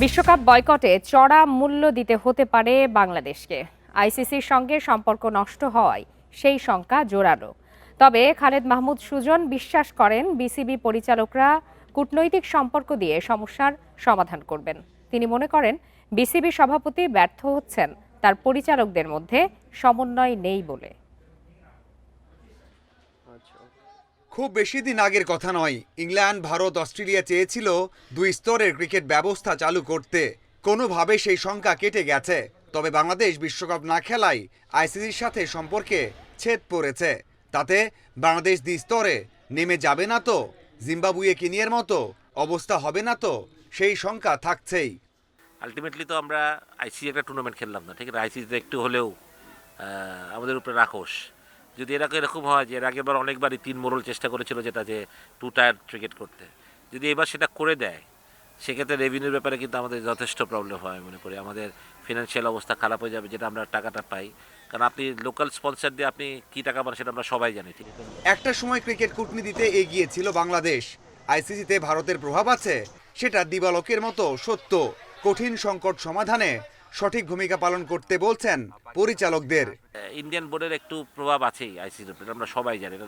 বিশ্বকাপ বয়কটে চড়া মূল্য দিতে হতে পারে বাংলাদেশকে। আইসিসির সঙ্গে সম্পর্ক নষ্ট হওয়ায় সেই শঙ্কা জোরালো। তবে খালেদ মাহমুদ সুজন বিশ্বাস করেন বিসিবি পরিচালকরা কূটনৈতিক সম্পর্ক দিয়ে সমস্যার সমাধান করবেন। তিনি মনে করেন বিসিবি সভাপতি ব্যর্থ হচ্ছেন তার পরিচালকদের মধ্যে সমন্বয় নেই বলে। খুব বেশি দিন আগের কথা নয়, ইংল্যান্ড, ভারত, অস্ট্রেলিয়া চেয়েছিল দুই স্তরের ক্রিকেট ব্যবস্থা চালু করতে। কোনোভাবে সেই শঙ্কা কেটে গেছে। তবে বাংলাদেশ বিশ্বকাপ না খেলায় আইসিসির সাথে সম্পর্কে ছেদ পড়েছে। তাতে বাংলাদেশ দ্বিস্তরে নেমে যাবে না তো, জিম্বাবুয়ে কেনিয়ার মতো অবস্থা হবে না তো, সেই শঙ্কা থাকছেই। আলটিমেটলি তো আমরা আইসিসি একটা টুর্নামেন্ট খেললাম না, ঠিক আছে? আইসিসিতে একটু হলেও আমাদের উপরে রাখোস। যদি এরকম হয় যে এর আগেরবার অনেকবারই 3 মোড়ল চেষ্টা করেছিল, যেটা যে 2 টায়ার ক্রিকেট করতে, যদি এবার সেটা করে দেয়, সেক্ষেত্রে রেভিনিউর ব্যাপারে কিন্তু আমাদের যথেষ্ট প্রবলেম হয় মনে করি। আমাদের ফিনান্সিয়াল অবস্থা খারাপ হয়ে যাবে, যেটা আমরা টাকাটা পাই। কারণ আপনি লোকাল স্পন্সর দিয়ে আপনি কী টাকা পান সেটা আমরা সবাই জানি, ঠিক আছে? একটা সময় ক্রিকেট কূটনীতিতে এগিয়ে ছিল বাংলাদেশ। আইসিসিতে ভারতের প্রভাব আছে, সেটা দিবালোকের মতো সত্য। কঠিন সংকট সমাধানে সঠিক ভূমিকা পালন করতে বলছেন পরিচালকদের। ইন্ডিয়ান বোর্ডের একটু প্রভাব আছেই আইসিসির উপরে, আমরা সবাই জানি, এটা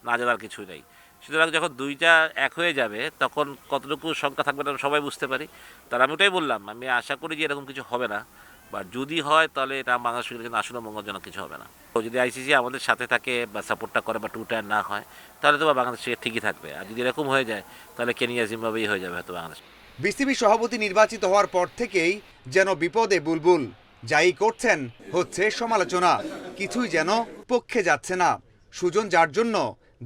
না জানার কিছুই নেই। সুতরাং যখন দুইটা এক হয়ে যাবে, তখন কতটুকু সংখ্যা থাকবে আমরা সবাই বুঝতে পারি। তার আমি ওটাই বললাম, আমি আশা করি যে এরকম কিছু হবে না, বা যদি হয় তাহলে এটা বাংলাদেশের জন্য আসলে মঙ্গলজনক কিছু হবে না। তো যদি আইসিসি আমাদের সাথে থাকে বা সাপোর্টটা করে বা 2 টায়ার না হয়, তাহলে তো বাংলাদেশ ঠিকই থাকবে। আর যদি এরকম হয়ে যায়, তাহলে কেনিয়া, জিম্বাবুয়ে হয়ে যাবে হয়তো বাংলাদেশ। বিসিবি সভাপতি নির্বাচিত হওয়ার পর থেকেই যেন বিপদে বুলবুল। যাই করছেন হচ্ছে সমালোচনা, কিছুই যেন পক্ষে যাচ্ছে না। সুজন যার জন্য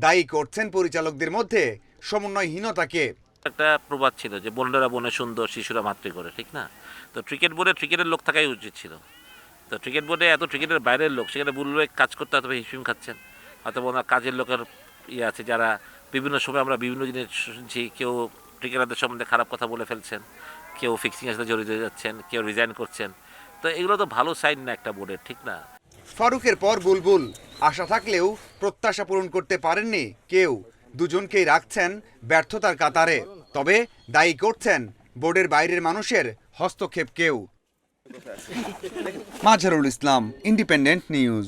দায়ী করছেন পরিচালকদের মধ্যে সমন্বয়হীনতাকে। একটা প্রবাদ ছিল যে বোনেরা বনে সুন্দর, শিশুরা মাতৃ করে, ঠিক না? তো ক্রিকেট বোর্ডে ক্রিকেটের লোক থাকাই উচিত ছিল। তো ক্রিকেট বোর্ডে এত ক্রিকেটের বাইরের লোক, সেখানে বুলবুল কাজ করতে হয়তো হিসিম খাচ্ছেন, হয়তো ওনার কাজের লোকের আছে, যারা বিভিন্ন সময় আমরা বিভিন্ন জিনিস শুনছি। কেউ ক্রিকেটারদের সম্বন্ধে খারাপ কথা বলে ফেলছেন, কেউ ফিক্সিংয়ের সাথে জড়িত হয়ে যাচ্ছেন, কেউ রিজাইন করছেন। তো এগুলো তো ভালো সাইন না একটা বোর্ডের, ঠিক না? ফারুকের পর বুলবুল, আশা থাকলেও প্রত্যাশা পূরণ করতে পারেননি কেউ। দুজনকেই রাখছেন ব্যর্থতার কাতারে। তবে দায়ী করছেন বোর্ডের বাইরের মানুষের হস্তক্ষেপকেও। Mazharul Islam, independent news.